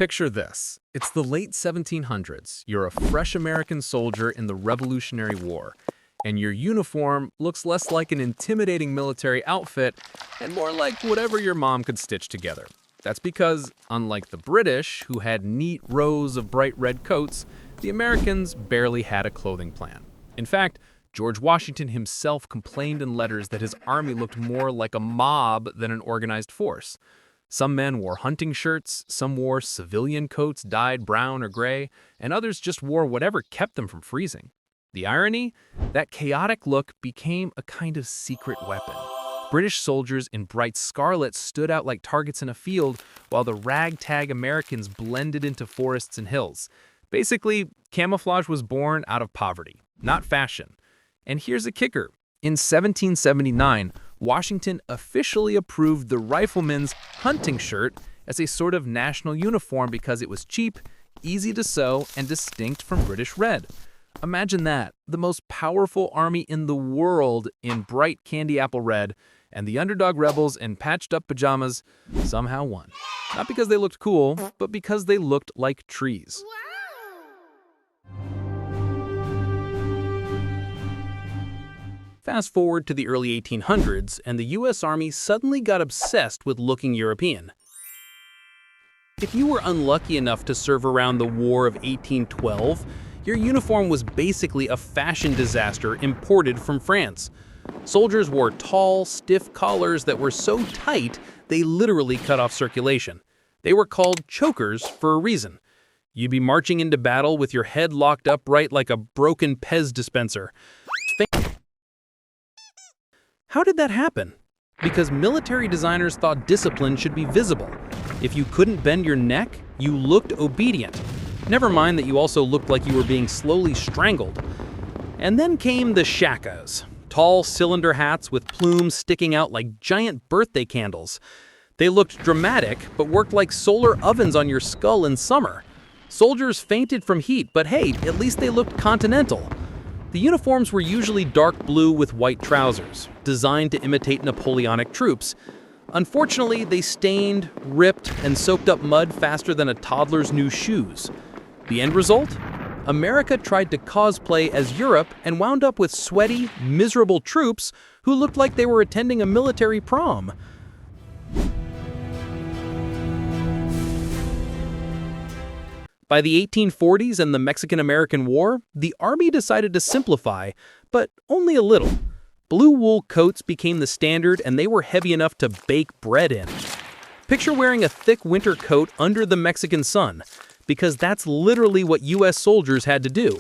Picture this. It's the late 1700s. You're a fresh American soldier in the Revolutionary War, and your uniform looks less like an intimidating military outfit and more like whatever your mom could stitch together. That's because, unlike the British, who had neat rows of bright red coats, the Americans barely had a clothing plan. In fact, George Washington himself complained in letters that his army looked more like a mob than an organized force. Some men wore hunting shirts, some wore civilian coats dyed brown or gray, and others just wore whatever kept them from freezing. The irony? That chaotic look became a kind of secret weapon. British soldiers in bright scarlet stood out like targets in a field, while the ragtag Americans blended into forests and hills. Basically, camouflage was born out of poverty, not fashion. And here's a kicker. In 1779, Washington officially approved the rifleman's hunting shirt as a sort of national uniform because it was cheap, easy to sew, and distinct from British red. Imagine that, the most powerful army in the world in bright candy apple red, and the underdog rebels in patched-up pajamas somehow won. Not because they looked cool, but because they looked like trees. Fast forward to the early 1800s, and the US Army suddenly got obsessed with looking European. If you were unlucky enough to serve around the War of 1812, your uniform was basically a fashion disaster imported from France. Soldiers wore tall, stiff collars that were so tight they literally cut off circulation. They were called chokers for a reason. You'd be marching into battle with your head locked upright like a broken Pez dispenser. How did that happen? Because military designers thought discipline should be visible. If you couldn't bend your neck, you looked obedient. Never mind that you also looked like you were being slowly strangled. And then came the shakas, tall cylinder hats with plumes sticking out like giant birthday candles. They looked dramatic, but worked like solar ovens on your skull in summer. Soldiers fainted from heat, but hey, at least they looked continental. The uniforms were usually dark blue with white trousers, designed to imitate Napoleonic troops. Unfortunately, they stained, ripped, and soaked up mud faster than a toddler's new shoes. The end result? America tried to cosplay as Europe and wound up with sweaty, miserable troops who looked like they were attending a military prom. By the 1840s and the Mexican-American War, the Army decided to simplify, but only a little. Blue wool coats became the standard, and they were heavy enough to bake bread in. Picture wearing a thick winter coat under the Mexican sun, because that's literally what US soldiers had to do.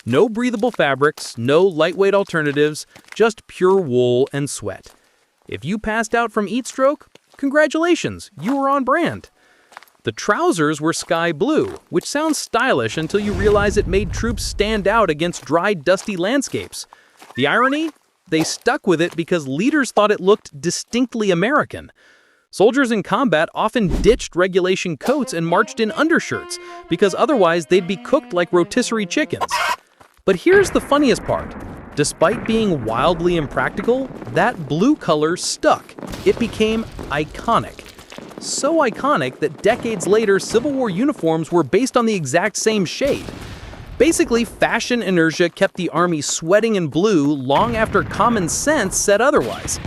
No breathable fabrics, no lightweight alternatives, just pure wool and sweat. If you passed out from heat stroke, congratulations, you were on brand. The trousers were sky blue, which sounds stylish until you realize it made troops stand out against dry, dusty landscapes. The irony? They stuck with it because leaders thought it looked distinctly American. Soldiers in combat often ditched regulation coats and marched in undershirts, because otherwise they'd be cooked like rotisserie chickens. But here's the funniest part. Despite being wildly impractical, that blue color stuck. It became iconic. So iconic that decades later, Civil War uniforms were based on the exact same shade. Basically, fashion inertia kept the Army sweating in blue long after common sense said otherwise.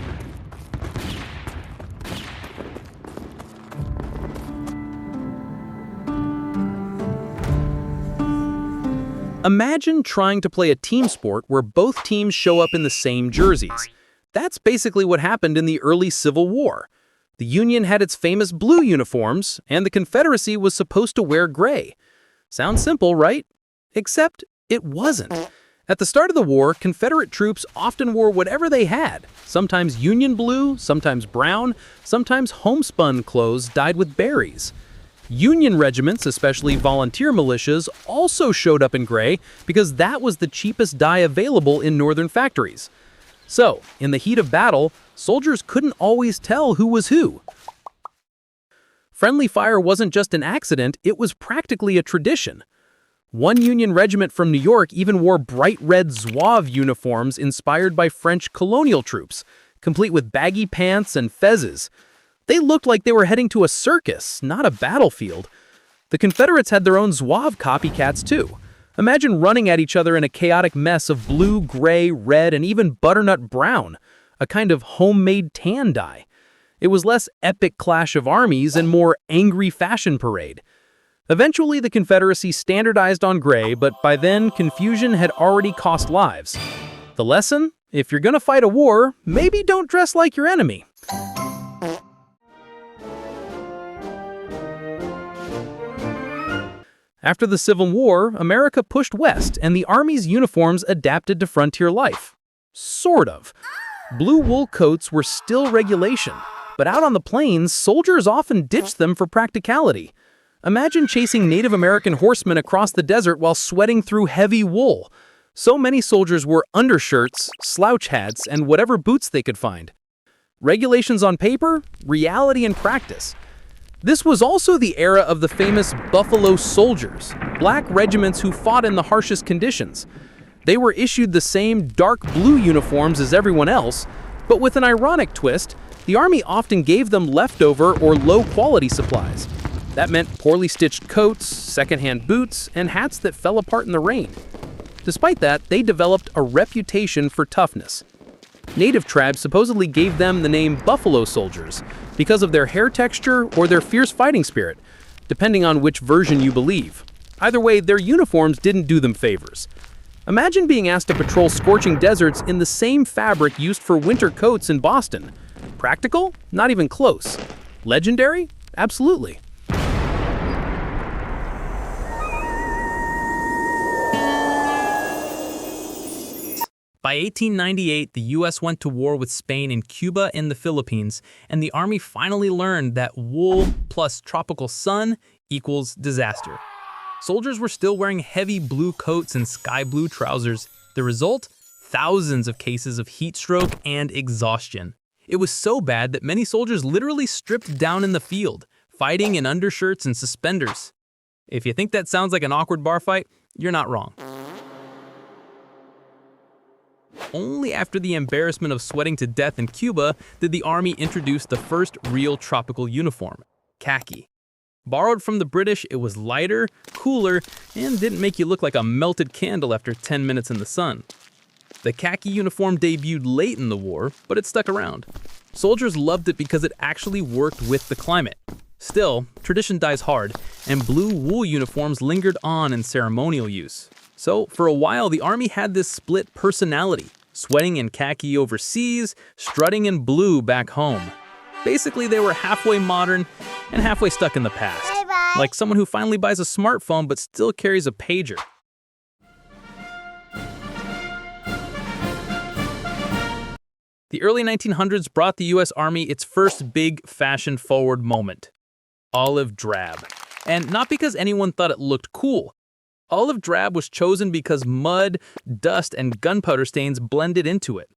Imagine trying to play a team sport where both teams show up in the same jerseys. That's basically what happened in the early Civil War. The Union had its famous blue uniforms, and the Confederacy was supposed to wear gray. Sounds simple, right? Except it wasn't. At the start of the war, Confederate troops often wore whatever they had, sometimes Union blue, sometimes brown, sometimes homespun clothes dyed with berries. Union regiments, especially volunteer militias, also showed up in gray because that was the cheapest dye available in northern factories. So, in the heat of battle, soldiers couldn't always tell who was who. Friendly fire wasn't just an accident, it was practically a tradition. One Union regiment from New York even wore bright red zouave uniforms inspired by French colonial troops, complete with baggy pants and fezzes. They looked like they were heading to a circus, not a battlefield. The Confederates had their own Zouave copycats too. Imagine running at each other in a chaotic mess of blue, gray, red, and even butternut brown, a kind of homemade tan dye. It was less epic clash of armies and more angry fashion parade. Eventually, the Confederacy standardized on gray, but by then, confusion had already cost lives. The lesson? If you're gonna fight a war, maybe don't dress like your enemy. After the Civil War, America pushed west, and the Army's uniforms adapted to frontier life. Sort of. Blue wool coats were still regulation, but out on the plains, soldiers often ditched them for practicality. Imagine chasing Native American horsemen across the desert while sweating through heavy wool. So many soldiers wore undershirts, slouch hats, and whatever boots they could find. Regulations on paper, reality in practice. This was also the era of the famous Buffalo Soldiers, black regiments who fought in the harshest conditions. They were issued the same dark blue uniforms as everyone else, but with an ironic twist, the Army often gave them leftover or low-quality supplies. That meant poorly stitched coats, secondhand boots, and hats that fell apart in the rain. Despite that, they developed a reputation for toughness. Native tribes supposedly gave them the name Buffalo Soldiers because of their hair texture or their fierce fighting spirit, depending on which version you believe. Either way, their uniforms didn't do them favors. Imagine being asked to patrol scorching deserts in the same fabric used for winter coats in Boston. Practical? Not even close. Legendary? Absolutely. By 1898, the U.S. went to war with Spain in Cuba and the Philippines, and the Army finally learned that wool plus tropical sun equals disaster. Soldiers were still wearing heavy blue coats and sky blue trousers. The result? Thousands of cases of heat stroke and exhaustion. It was so bad that many soldiers literally stripped down in the field, fighting in undershirts and suspenders. If you think that sounds like an awkward bar fight, you're not wrong. Only after the embarrassment of sweating to death in Cuba did the Army introduce the first real tropical uniform, khaki. Borrowed from the British, it was lighter, cooler, and didn't make you look like a melted candle after 10 minutes in the sun. The khaki uniform debuted late in the war, but it stuck around. Soldiers loved it because it actually worked with the climate. Still, tradition dies hard, and blue wool uniforms lingered on in ceremonial use. So, for a while, the Army had this split personality, sweating in khaki overseas, strutting in blue back home. Basically, they were halfway modern and halfway stuck in the past. Bye-bye. Like someone who finally buys a smartphone but still carries a pager. The early 1900s brought the U.S. Army its first big fashion-forward moment. Olive drab. And not because anyone thought it looked cool. Olive drab was chosen because mud, dust, and gunpowder stains blended into it.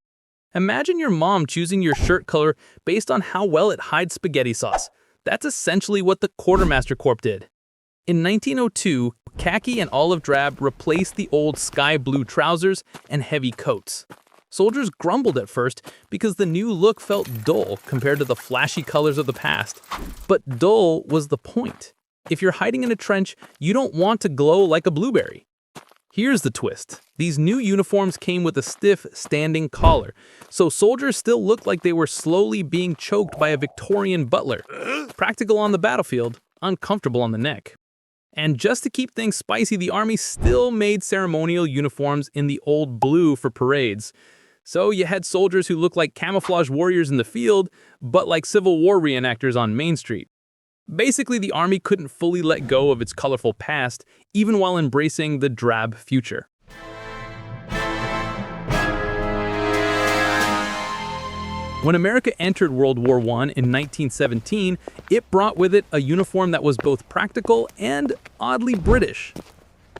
Imagine your mom choosing your shirt color based on how well it hides spaghetti sauce. That's essentially what the Quartermaster Corps did. In 1902, khaki and olive drab replaced the old sky blue trousers and heavy coats. Soldiers grumbled at first because the new look felt dull compared to the flashy colors of the past. But dull was the point. If you're hiding in a trench, you don't want to glow like a blueberry. Here's the twist. These new uniforms came with a stiff, standing collar, so soldiers still looked like they were slowly being choked by a Victorian butler. Practical on the battlefield, uncomfortable on the neck. And just to keep things spicy, the Army still made ceremonial uniforms in the old blue for parades. So you had soldiers who looked like camouflage warriors in the field, but like Civil War reenactors on Main Street. Basically, the Army couldn't fully let go of its colorful past, even while embracing the drab future. When America entered World War I in 1917, it brought with it a uniform that was both practical and oddly British.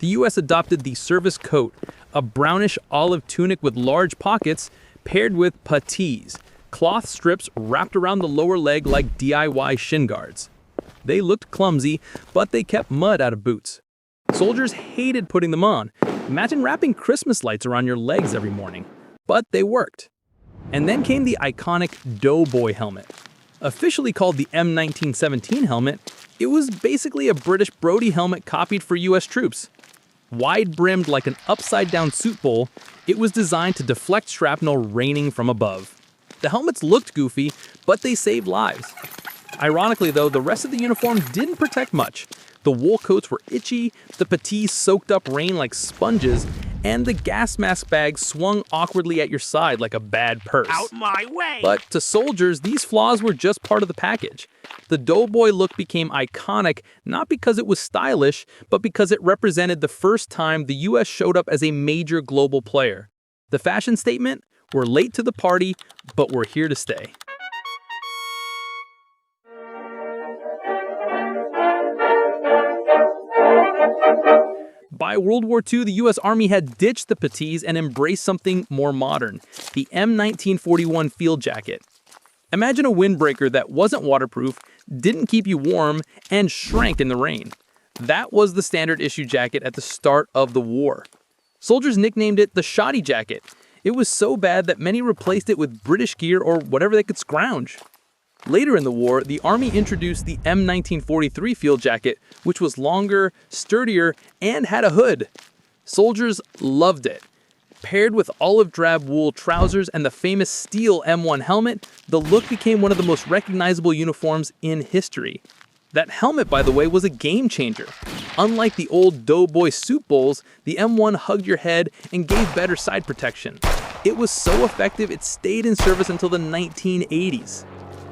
The U.S. adopted the service coat, a brownish olive tunic with large pockets paired with puttees, cloth strips wrapped around the lower leg like DIY shin guards. They looked clumsy, but they kept mud out of boots. Soldiers hated putting them on. Imagine wrapping Christmas lights around your legs every morning. But they worked. And then came the iconic doughboy helmet. Officially called the M1917 helmet, It was basically a British Brodie helmet copied for US troops. Wide-brimmed like an upside-down suit bowl, it was designed to deflect shrapnel raining from above. The helmets looked goofy, but they saved lives. Ironically though, the rest of the uniform didn't protect much. The wool coats were itchy, the puttees soaked up rain like sponges, and the gas mask bag swung awkwardly at your side like a bad purse. Out my way! But to soldiers, these flaws were just part of the package. The doughboy look became iconic not because it was stylish, but because it represented the first time the US showed up as a major global player. The fashion statement? We're late to the party, but we're here to stay. By World War II, the US Army had ditched the puttees and embraced something more modern, the M1941 field jacket. Imagine a windbreaker that wasn't waterproof, didn't keep you warm, and shrank in the rain. That was the standard issue jacket at the start of the war. Soldiers nicknamed it the shoddy jacket. It was so bad that many replaced it with British gear or whatever they could scrounge. Later in the war, the Army introduced the M1943 field jacket, which was longer, sturdier, and had a hood. Soldiers loved it. Paired with olive drab wool trousers and the famous steel M1 helmet, the look became one of the most recognizable uniforms in history. That helmet, by the way, was a game changer. Unlike the old doughboy suit bowls, the M1 hugged your head and gave better side protection. It was so effective it stayed in service until the 1980s.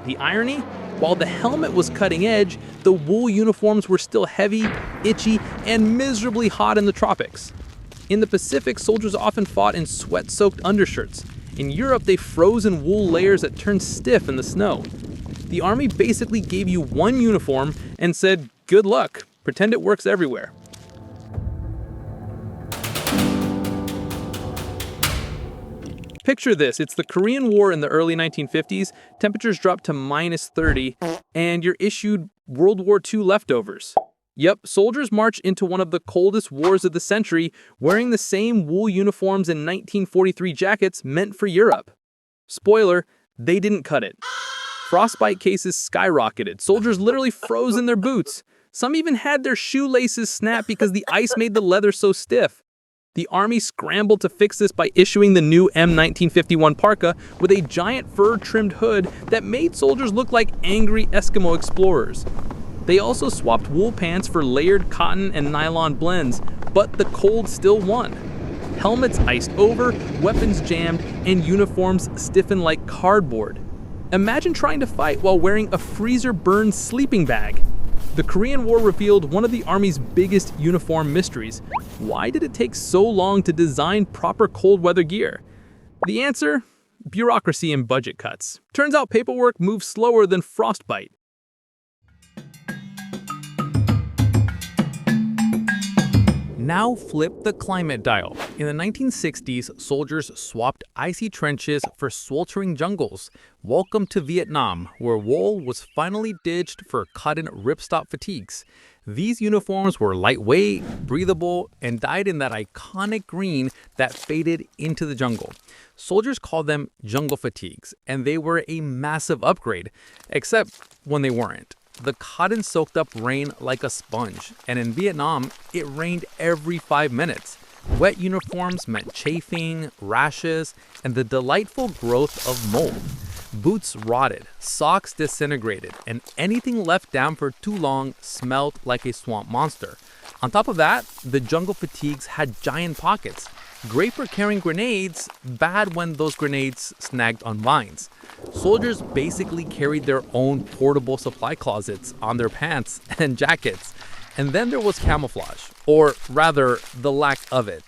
The irony? While the helmet was cutting edge, the wool uniforms were still heavy, itchy, and miserably hot in the tropics. In the Pacific, soldiers often fought in sweat-soaked undershirts. In Europe, they froze in wool layers that turned stiff in the snow. The Army basically gave you one uniform and said, good luck, pretend it works everywhere. Picture this, it's the Korean War in the early 1950s, temperatures dropped to -30, and you're issued World War II leftovers. Yep, soldiers march into one of the coldest wars of the century wearing the same wool uniforms and 1943 jackets meant for Europe. Spoiler, they didn't cut it. Frostbite cases skyrocketed, soldiers literally froze in their boots. Some even had their shoelaces snap because the ice made the leather so stiff. The Army scrambled to fix this by issuing the new M1951 parka with a giant fur-trimmed hood that made soldiers look like angry Eskimo explorers. They also swapped wool pants for layered cotton and nylon blends, but the cold still won. Helmets iced over, weapons jammed, and uniforms stiffened like cardboard. Imagine trying to fight while wearing a freezer-burned sleeping bag. The Korean War revealed one of the Army's biggest uniform mysteries. Why did it take so long to design proper cold weather gear? The answer? Bureaucracy and budget cuts. Turns out paperwork moves slower than frostbite. Now flip the climate dial. In the 1960s, soldiers swapped icy trenches for sweltering jungles. Welcome to Vietnam, where wool was finally ditched for cotton ripstop fatigues. These uniforms were lightweight, breathable, and dyed in that iconic green that faded into the jungle. Soldiers called them jungle fatigues, and they were a massive upgrade, except when they weren't. The cotton soaked up rain like a sponge, and in Vietnam, it rained every 5 minutes. Wet uniforms meant chafing, rashes, and the delightful growth of mold. Boots rotted, socks disintegrated, and anything left damp for too long smelled like a swamp monster. On top of that, the jungle fatigues had giant pockets. Great for carrying grenades, bad when those grenades snagged on vines. Soldiers basically carried their own portable supply closets on their pants and jackets. And then there was camouflage, or rather, the lack of it.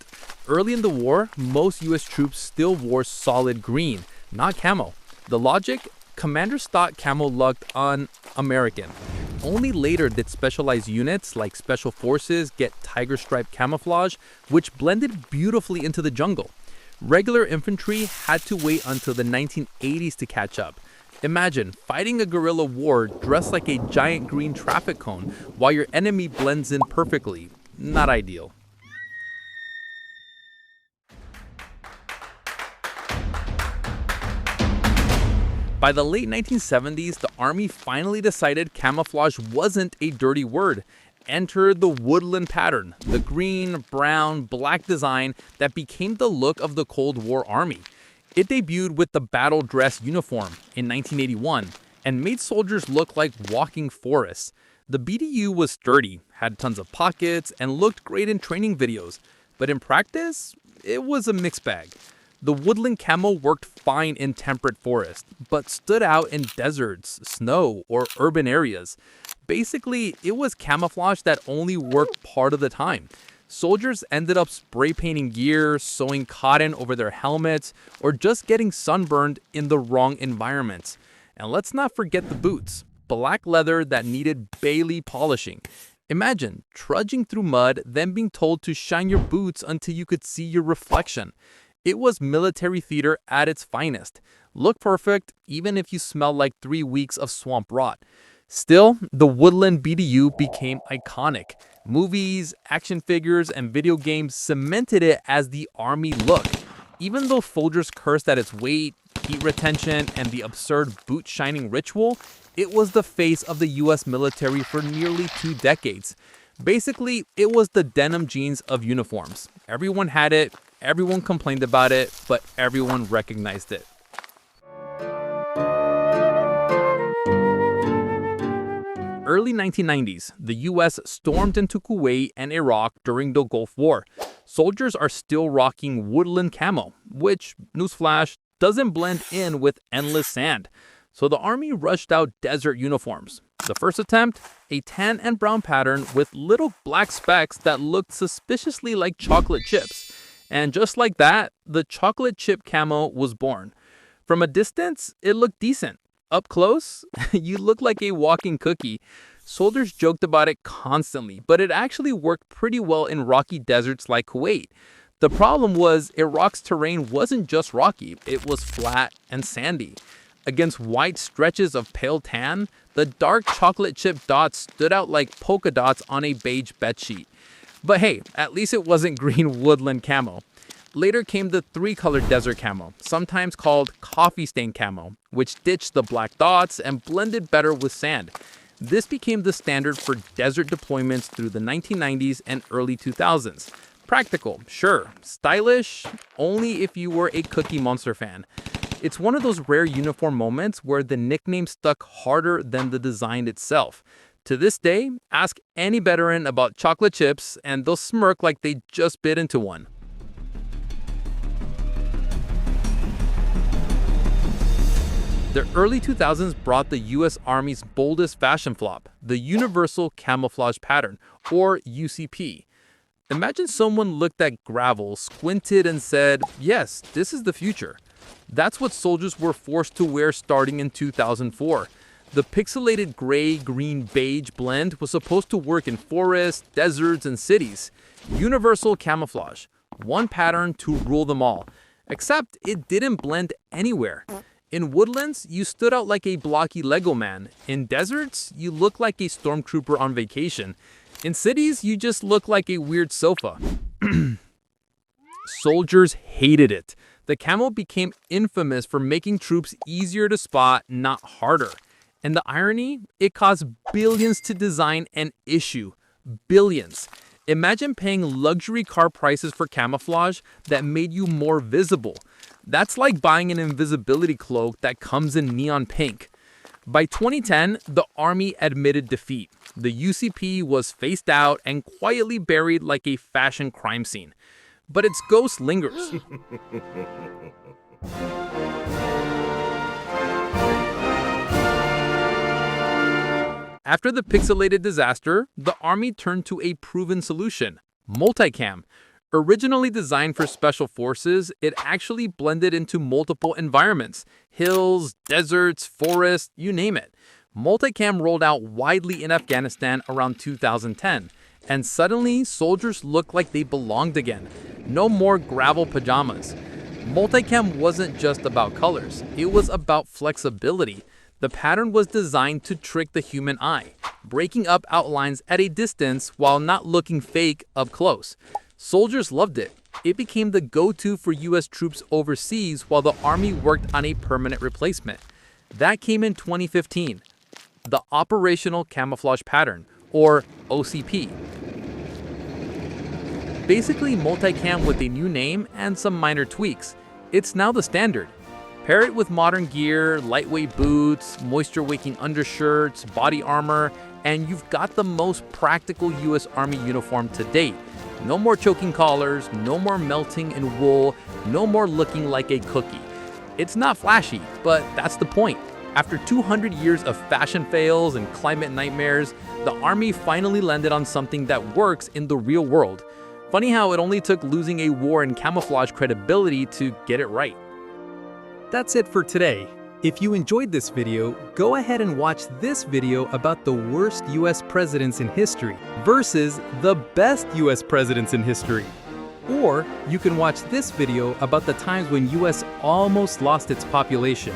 Early in the war, most US troops still wore solid green, not camo. The logic? Commanders thought camo looked un-American. Only later did specialized units like Special Forces get tiger stripe camouflage, which blended beautifully into the jungle. Regular infantry had to wait until the 1980s to catch up. Imagine fighting a guerrilla war dressed like a giant green traffic cone while your enemy blends in perfectly. Not ideal. By the late 1970s, the Army finally decided camouflage wasn't a dirty word. Enter the woodland pattern, the green, brown, black design that became the look of the Cold War Army. It debuted with the battle dress uniform in 1981 and made soldiers look like walking forests. The BDU was sturdy, had tons of pockets, and looked great in training videos. But in practice, it was a mixed bag. The woodland camo worked fine in temperate forests, but stood out in deserts, snow, or urban areas. Basically, it was camouflage that only worked part of the time. Soldiers ended up spray painting gear, sewing cotton over their helmets, or just getting sunburned in the wrong environments. And let's not forget the boots, black leather that needed barely polishing. Imagine trudging through mud, then being told to shine your boots until you could see your reflection. It was military theater at its finest. Look perfect, even if you smell like 3 weeks of swamp rot. Still, the woodland BDU became iconic. Movies, action figures, and video games cemented it as the Army look. Even though soldiers cursed at its weight, heat retention, and the absurd boot shining ritual, it was the face of the US military for nearly 2 decades. Basically, it was the denim jeans of uniforms. Everyone had it, everyone complained about it, but everyone recognized it. Early 1990s, the US stormed into Kuwait and Iraq during the Gulf War. Soldiers are still rocking woodland camo, which, newsflash, doesn't blend in with endless sand. So the Army rushed out desert uniforms. The first attempt, a tan and brown pattern with little black specks that looked suspiciously like chocolate chips. And just like that, the chocolate chip camo was born. From a distance, it looked decent. Up close, you look like a walking cookie. Soldiers joked about it constantly, but it actually worked pretty well in rocky deserts like Kuwait. The problem was Iraq's terrain wasn't just rocky, it was flat and sandy. Against wide stretches of pale tan, the dark chocolate chip dots stood out like polka dots on a beige bedsheet. But hey, at least it wasn't green woodland camo. Later came the 3-color desert camo, sometimes called coffee stain camo, which ditched the black dots and blended better with sand. This became the standard for desert deployments through the 1990s and early 2000s. Practical, sure. Stylish, only if you were a Cookie Monster fan. It's one of those rare uniform moments where the nickname stuck harder than the design itself. To this day, ask any veteran about chocolate chips and they'll smirk like they just bit into one. The early 2000s brought the US Army's boldest fashion flop, the Universal Camouflage Pattern, or UCP. Imagine someone looked at gravel, squinted, and said, yes, this is the future. That's what soldiers were forced to wear starting in 2004. The pixelated gray, green, beige blend was supposed to work in forests, deserts, and cities. Universal camouflage, one pattern to rule them all. Except it didn't blend anywhere. In woodlands, you stood out like a blocky Lego man. In deserts, you look like a stormtrooper on vacation. In cities, you just look like a weird sofa. Soldiers hated it. The camo became infamous for making troops easier to spot, not harder. And the irony? It cost billions to design and issue. Billions. Imagine paying luxury car prices for camouflage that made you more visible. That's like buying an invisibility cloak that comes in neon pink. By 2010, the Army admitted defeat. The UCP was phased out and quietly buried like a fashion crime scene. But its ghost lingers. After the pixelated disaster, the Army turned to a proven solution, MultiCam. Originally designed for special forces, it actually blended into multiple environments: hills, deserts, forests, you name it. MultiCam rolled out widely in Afghanistan around 2010, and suddenly soldiers looked like they belonged again. No more gravel pajamas. MultiCam wasn't just about colors, it was about flexibility. The pattern was designed to trick the human eye, breaking up outlines at a distance while not looking fake up close. Soldiers loved it. It became the go-to for US troops overseas while the Army worked on a permanent replacement. That came in 2015. The Operational Camouflage Pattern, or OCP. Basically multicam with a new name and some minor tweaks. It's now the standard. Pair it with modern gear, lightweight boots, moisture-wicking undershirts, body armor, and you've got the most practical US Army uniform to date. No more choking collars, no more melting in wool, no more looking like a cookie. It's not flashy, but that's the point. After 200 years of fashion fails and climate nightmares, the Army finally landed on something that works in the real world. Funny how it only took losing a war in camouflage credibility to get it right. That's it for today. If you enjoyed this video, go ahead and watch this video about the worst US presidents in history versus the best US presidents in history. Or you can watch this video about the times when US almost lost its population.